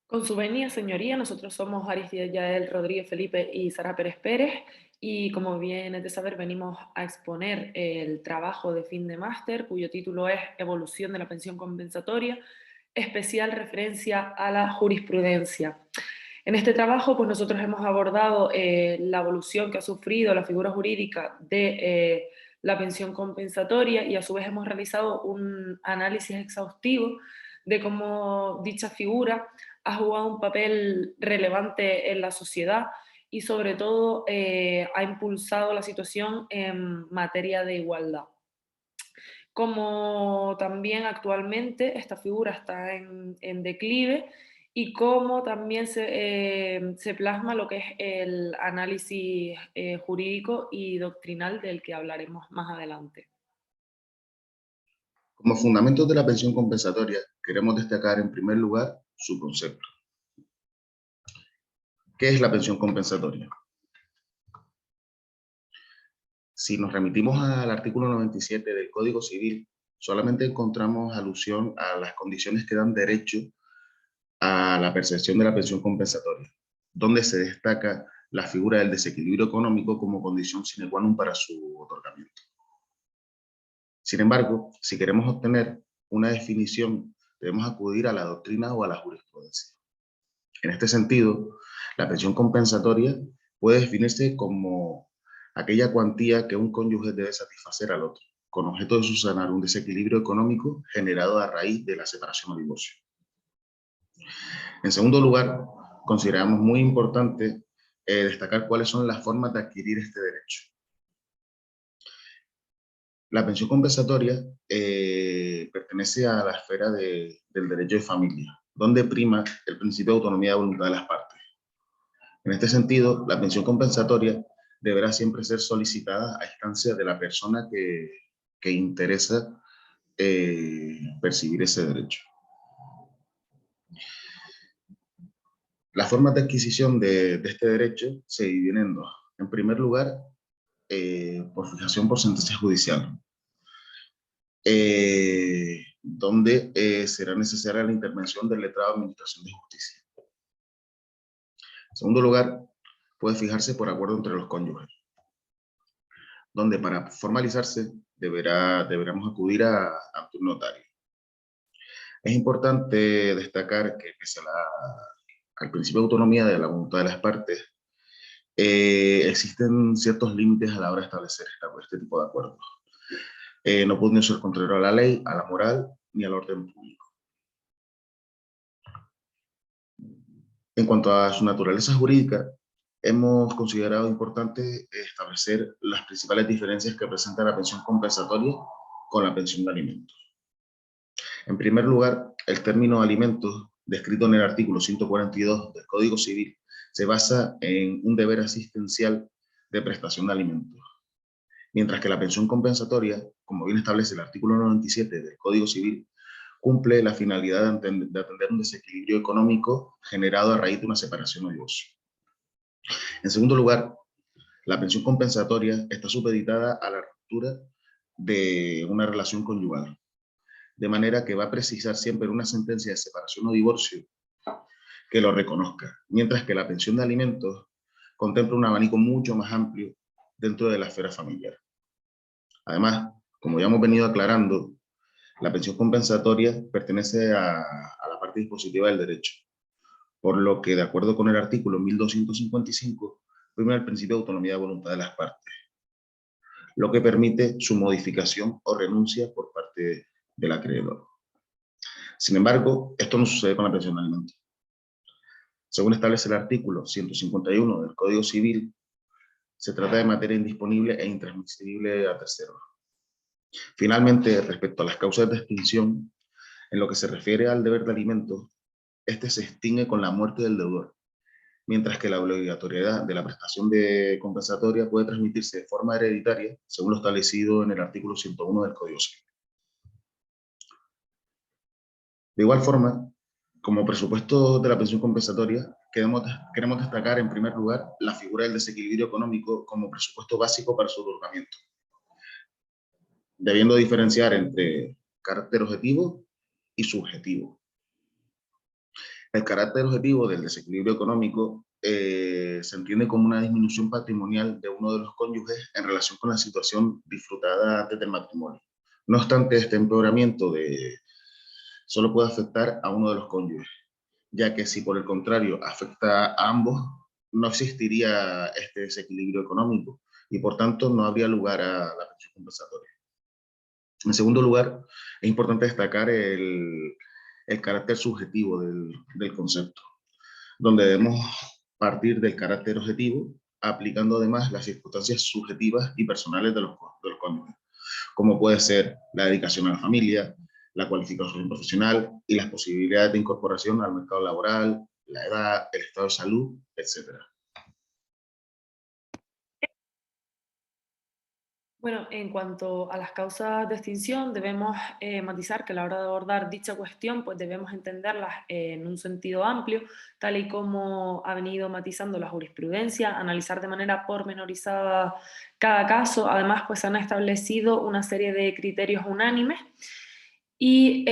Con su venia, señoría, nosotros somos Aristide Yael Rodríguez Felipe y Sara Pérez Pérez, y como bien es de saber, venimos a exponer el trabajo de fin de máster, cuyo título es Evolución de la pensión compensatoria, especial referencia a la jurisprudencia. En este trabajo, pues nosotros hemos abordado la evolución que ha sufrido la figura jurídica de la pensión compensatoria, y a su vez hemos realizado un análisis exhaustivo de cómo dicha figura ha jugado un papel relevante en la sociedad y sobre todo ha impulsado la situación en materia de igualdad. Como también actualmente esta figura está en declive, y cómo también se plasma lo que es el análisis jurídico y doctrinal del que hablaremos más adelante. Como fundamentos de la pensión compensatoria, queremos destacar en primer lugar su concepto. ¿Qué es la pensión compensatoria? Si nos remitimos al artículo 97 del Código Civil, solamente encontramos alusión a las condiciones que dan derecho a la percepción de la pensión compensatoria, donde se destaca la figura del desequilibrio económico como condición sine qua non para su otorgamiento. Sin embargo, si queremos obtener una definición, debemos acudir a la doctrina o a la jurisprudencia. En este sentido, la pensión compensatoria puede definirse como aquella cuantía que un cónyuge debe satisfacer al otro, con objeto de subsanar un desequilibrio económico generado a raíz de la separación o divorcio. En segundo lugar, consideramos muy importante destacar cuáles son las formas de adquirir este derecho. La pensión compensatoria pertenece a la esfera del derecho de familia, donde prima el principio de autonomía de voluntad de las partes. En este sentido, la pensión compensatoria deberá siempre ser solicitada a instancia de la persona que interesa percibir ese derecho. Las formas de adquisición de este derecho se dividen en dos. En primer lugar, por fijación por sentencia judicial, donde será necesaria la intervención del letrado de Administración de Justicia. En segundo lugar, puede fijarse por acuerdo entre los cónyuges, donde para formalizarse deberemos acudir ante un notario. Es importante destacar que pese al principio de autonomía de la voluntad de las partes, existen ciertos límites a la hora de establecer este tipo de acuerdos. No pueden ser contrarios a la ley, a la moral, ni al orden público. En cuanto a su naturaleza jurídica, hemos considerado importante establecer las principales diferencias que presenta la pensión compensatoria con la pensión de alimentos. En primer lugar, el término alimentos, descrito en el artículo 142 del Código Civil, se basa en un deber asistencial de prestación de alimentos, mientras que la pensión compensatoria, como bien establece el artículo 97 del Código Civil, cumple la finalidad de atender un desequilibrio económico generado a raíz de una separación o divorcio. En segundo lugar, la pensión compensatoria está supeditada a la ruptura de una relación conyugal, de manera que va a precisar siempre una sentencia de separación o divorcio que lo reconozca, mientras que la pensión de alimentos contempla un abanico mucho más amplio dentro de la esfera familiar. Además, como ya hemos venido aclarando, la pensión compensatoria pertenece a la parte dispositiva del derecho, por lo que, de acuerdo con el artículo 1255, prima el principio de autonomía de voluntad de las partes, lo que permite su modificación o renuncia por parte del acreedor. Sin embargo, esto no sucede con la pensión de alimentos. Según establece el artículo 151 del Código Civil, se trata de materia indisponible e intransmisible a terceros. Finalmente, respecto a las causas de extinción, en lo que se refiere al deber de alimentos, este se extingue con la muerte del deudor, mientras que la obligatoriedad de la prestación de compensatoria puede transmitirse de forma hereditaria, según lo establecido en el artículo 101 del Código Civil. De igual forma, como presupuesto de la pensión compensatoria, queremos destacar en primer lugar la figura del desequilibrio económico como presupuesto básico para su otorgamiento, debiendo diferenciar entre carácter objetivo y subjetivo. El carácter objetivo del desequilibrio económico se entiende como una disminución patrimonial de uno de los cónyuges en relación con la situación disfrutada antes del matrimonio. No obstante, este empeoramiento solo puede afectar a uno de los cónyuges, ya que si por el contrario afecta a ambos, no existiría este desequilibrio económico y por tanto no habría lugar a la pensión compensatoria. En segundo lugar, es importante destacar el carácter subjetivo del concepto, donde debemos partir del carácter objetivo, aplicando además las circunstancias subjetivas y personales de los cónyuges, como puede ser la dedicación a la familia, la cualificación profesional y las posibilidades de incorporación al mercado laboral, la edad, el estado de salud, etcétera. Bueno, en cuanto a las causas de extinción, debemos matizar que a la hora de abordar dicha cuestión, pues debemos entenderlas en un sentido amplio, tal y como ha venido matizando la jurisprudencia, analizar de manera pormenorizada cada caso. Además, pues se han establecido una serie de criterios unánimes y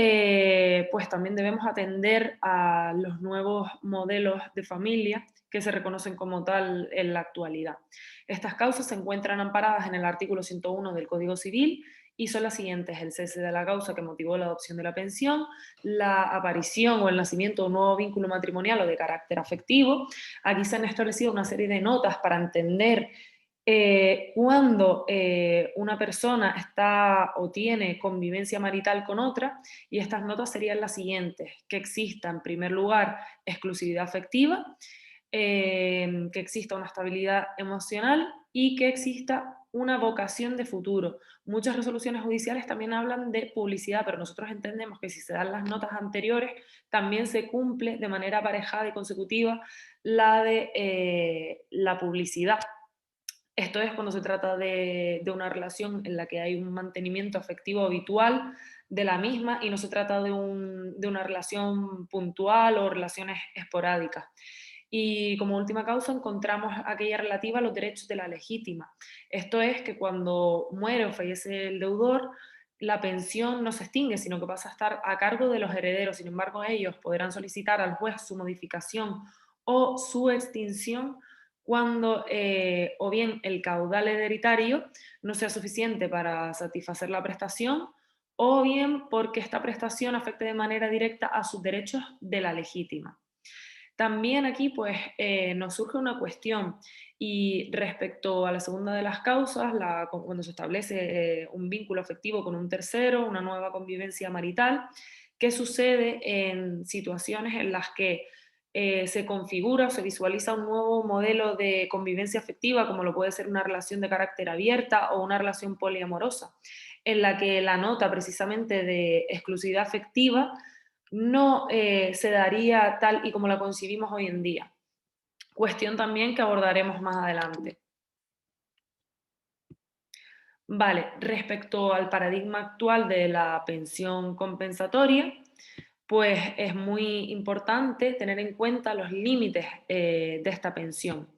pues también debemos atender a los nuevos modelos de familia que se reconocen como tal en la actualidad. Estas causas se encuentran amparadas en el artículo 101 del Código Civil y son las siguientes: el cese de la causa que motivó la adopción de la pensión, la aparición o el nacimiento de un nuevo vínculo matrimonial o de carácter afectivo. Aquí se han establecido una serie de notas para entender cuando una persona está o tiene convivencia marital con otra, y estas notas serían las siguientes: que exista en primer lugar exclusividad afectiva, que exista una estabilidad emocional y que exista una vocación de futuro. Muchas resoluciones judiciales también hablan de publicidad, pero nosotros entendemos que si se dan las notas anteriores, también se cumple de manera aparejada y consecutiva la de la publicidad. Esto es cuando se trata de una relación en la que hay un mantenimiento afectivo habitual de la misma y no se trata de una relación puntual o relaciones esporádicas. Y como última causa encontramos aquella relativa a los derechos de la legítima. Esto es que cuando muere o fallece el deudor, la pensión no se extingue, sino que pasa a estar a cargo de los herederos. Sin embargo, ellos podrán solicitar al juez su modificación o su extinción cuando o bien el caudal hereditario no sea suficiente para satisfacer la prestación, o bien porque esta prestación afecte de manera directa a sus derechos de la legítima. También aquí pues nos surge una cuestión, y respecto a la segunda de las causas, cuando se establece un vínculo afectivo con un tercero, una nueva convivencia marital, ¿qué sucede en situaciones en las que se configura o se visualiza un nuevo modelo de convivencia afectiva, como lo puede ser una relación de carácter abierta o una relación poliamorosa, en la que la nota precisamente de exclusividad afectiva no se daría tal y como la concibimos hoy en día? Cuestión también que abordaremos más adelante. Vale, respecto al paradigma actual de la pensión compensatoria, pues es muy importante tener en cuenta los límites de esta pensión.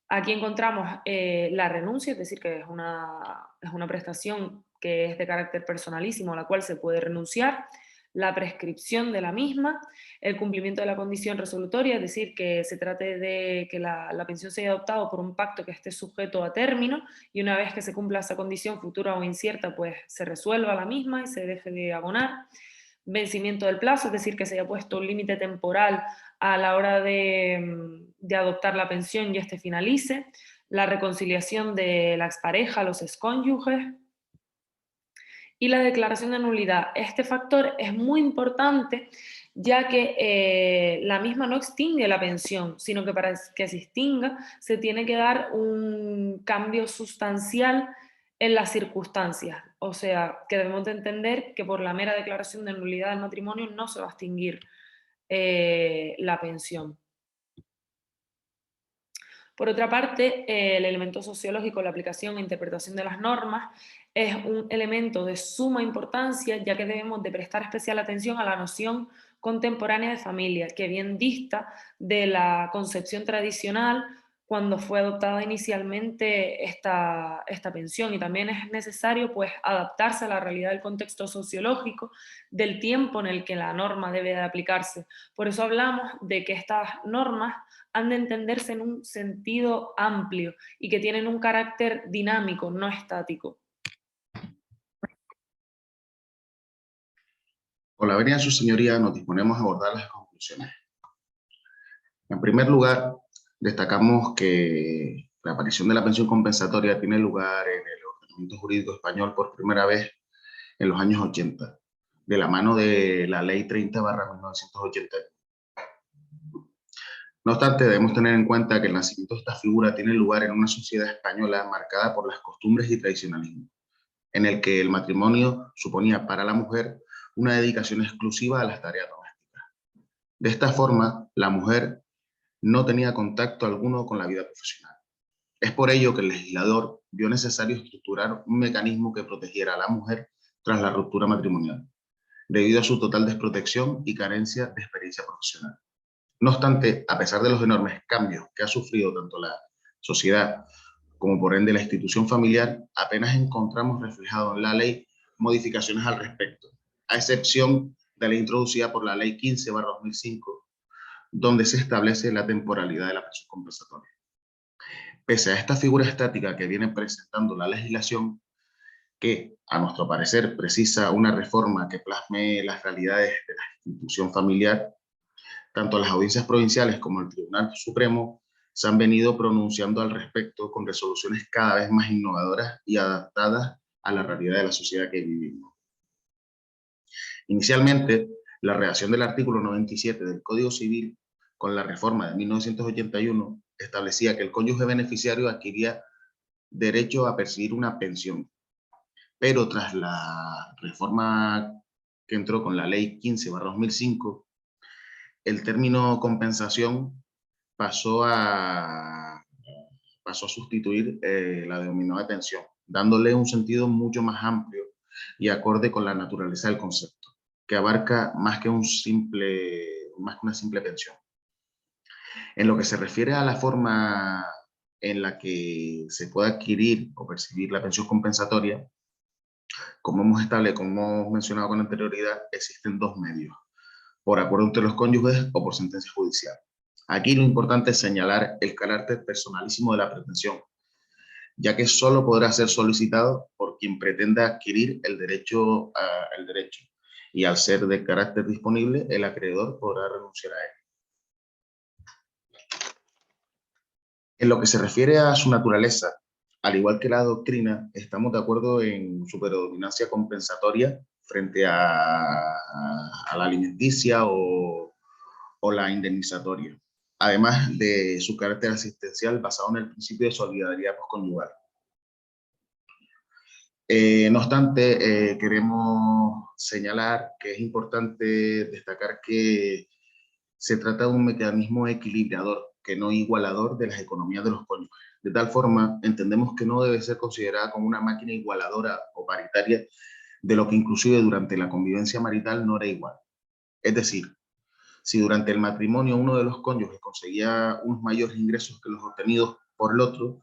Aquí encontramos la renuncia, es decir, que es una prestación que es de carácter personalísimo, a la cual se puede renunciar, la prescripción de la misma, el cumplimiento de la condición resolutoria, es decir, que se trate de que la pensión sea adoptada por un pacto que esté sujeto a término, y una vez que se cumpla esa condición futura o incierta, pues se resuelva la misma y se deje de abonar. Vencimiento del plazo, es decir, que se haya puesto un límite temporal a la hora de adoptar la pensión y este finalice. La reconciliación de la expareja, los excónyuges, y la declaración de nulidad. Este factor es muy importante, ya que la misma no extingue la pensión, sino que para que se extinga se tiene que dar un cambio sustancial en las circunstancias. O sea, que debemos de entender que por la mera declaración de nulidad del matrimonio no se va a extinguir la pensión. Por otra parte, el elemento sociológico, la aplicación e interpretación de las normas, es un elemento de suma importancia, ya que debemos de prestar especial atención a la noción contemporánea de familia, que bien dista de la concepción tradicional cuando fue adoptada inicialmente esta pensión, y también es necesario pues adaptarse a la realidad del contexto sociológico, del tiempo en el que la norma debe de aplicarse. Por eso hablamos de que estas normas han de entenderse en un sentido amplio y que tienen un carácter dinámico, no estático. Con la venia de su señoría nos disponemos a abordar las conclusiones. En primer lugar, destacamos que la aparición de la pensión compensatoria tiene lugar en el ordenamiento jurídico español por primera vez en los años 80, de la mano de la Ley 30/1980. No obstante, debemos tener en cuenta que el nacimiento de esta figura tiene lugar en una sociedad española marcada por las costumbres y tradicionalismo, en el que el matrimonio suponía para la mujer una dedicación exclusiva a las tareas domésticas. De esta forma, la mujer no tenía contacto alguno con la vida profesional. Es por ello que el legislador vio necesario estructurar un mecanismo que protegiera a la mujer tras la ruptura matrimonial, debido a su total desprotección y carencia de experiencia profesional. No obstante, a pesar de los enormes cambios que ha sufrido tanto la sociedad como por ende la institución familiar, apenas encontramos reflejado en la ley modificaciones al respecto, a excepción de la introducida por la Ley 15/2005, donde se establece la temporalidad de la pensión compensatoria. Pese a esta figura estática que viene presentando la legislación, que, a nuestro parecer, precisa una reforma que plasme las realidades de la institución familiar, tanto las audiencias provinciales como el Tribunal Supremo se han venido pronunciando al respecto con resoluciones cada vez más innovadoras y adaptadas a la realidad de la sociedad que vivimos. Inicialmente, la redacción del artículo 97 del Código Civil, con la reforma de 1981, establecía que el cónyuge beneficiario adquiría derecho a percibir una pensión, pero tras la reforma que entró con la Ley 15/2005, el término compensación pasó a, pasó a sustituir la denominada pensión, dándole un sentido mucho más amplio y acorde con la naturaleza del concepto, que abarca más que una simple pensión. En lo que se refiere a la forma en la que se puede adquirir o percibir la pensión compensatoria, como hemos mencionado con anterioridad, existen dos medios: por acuerdo entre los cónyuges o por sentencia judicial. Aquí lo importante es señalar el carácter personalísimo de la pretensión, ya que solo podrá ser solicitado por quien pretenda adquirir el derecho, y al ser de carácter disponible, el acreedor podrá renunciar a él. En lo que se refiere a su naturaleza, al igual que la doctrina, estamos de acuerdo en su predominancia compensatoria frente a la alimenticia o la indemnizatoria, además de su carácter asistencial basado en el principio de solidaridad postconyugal. No obstante, queremos señalar que es importante destacar que se trata de un mecanismo equilibrador, que no igualador de las economías de los cónyuges. De tal forma, entendemos que no debe ser considerada como una máquina igualadora o paritaria de lo que inclusive durante la convivencia marital no era igual. Es decir, si durante el matrimonio uno de los cónyuges conseguía unos mayores ingresos que los obtenidos por el otro,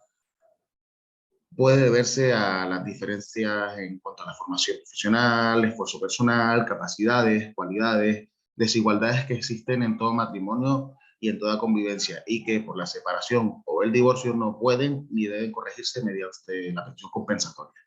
puede deberse a las diferencias en cuanto a la formación profesional, esfuerzo personal, capacidades, cualidades, desigualdades que existen en todo matrimonio y en toda convivencia, y que por la separación o el divorcio no pueden ni deben corregirse mediante la pensión compensatoria.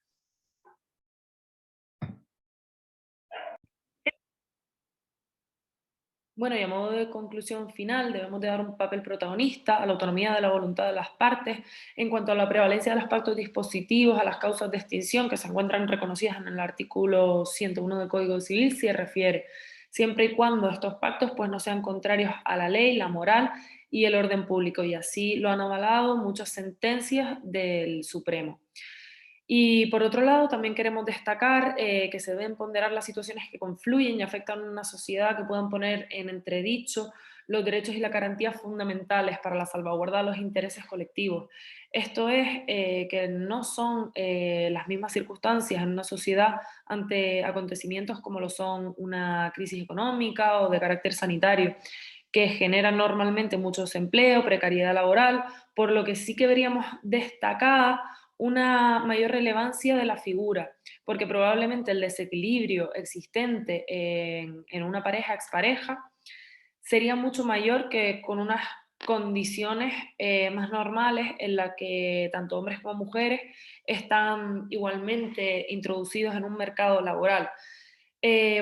Bueno, y a modo de conclusión final, debemos de dar un papel protagonista a la autonomía de la voluntad de las partes en cuanto a la prevalencia de los pactos dispositivos, a las causas de extinción que se encuentran reconocidas en el artículo 101 del Código Civil, se refiere, siempre y cuando estos pactos pues, no sean contrarios a la ley, la moral y el orden público, y así lo han avalado muchas sentencias del Supremo. Y por otro lado, también queremos destacar que se deben ponderar las situaciones que confluyen y afectan a una sociedad, que puedan poner en entredicho los derechos y las garantías fundamentales para la salvaguarda de los intereses colectivos. Esto es que no son las mismas circunstancias en una sociedad ante acontecimientos como lo son una crisis económica o de carácter sanitario, que generan normalmente mucho desempleo, precariedad laboral, por lo que sí que veríamos destacada una mayor relevancia de la figura, porque probablemente el desequilibrio existente en una pareja expareja sería mucho mayor que con unas condiciones más normales en las que tanto hombres como mujeres están igualmente introducidos en un mercado laboral.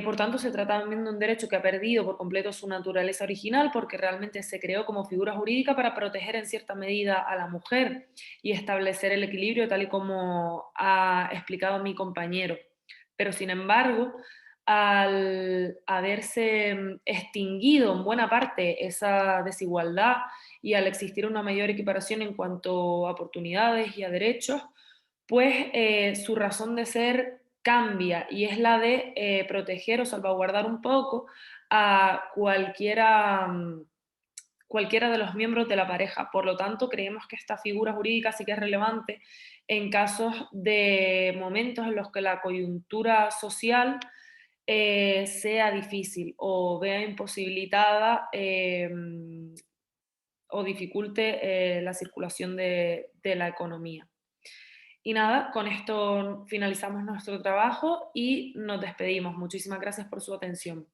Por tanto, se trata también de un derecho que ha perdido por completo su naturaleza original porque realmente se creó como figura jurídica para proteger en cierta medida a la mujer y establecer el equilibrio tal y como ha explicado mi compañero. Pero sin embargo, al haberse extinguido en buena parte esa desigualdad y al existir una mayor equiparación en cuanto a oportunidades y a derechos, pues su razón de ser cambia y es la de proteger o salvaguardar un poco a cualquiera de los miembros de la pareja. Por lo tanto, creemos que esta figura jurídica sí que es relevante en casos de momentos en los que la coyuntura social sea difícil o vea imposibilitada o dificulte la circulación de la economía. Y nada, con esto finalizamos nuestro trabajo y nos despedimos. Muchísimas gracias por su atención.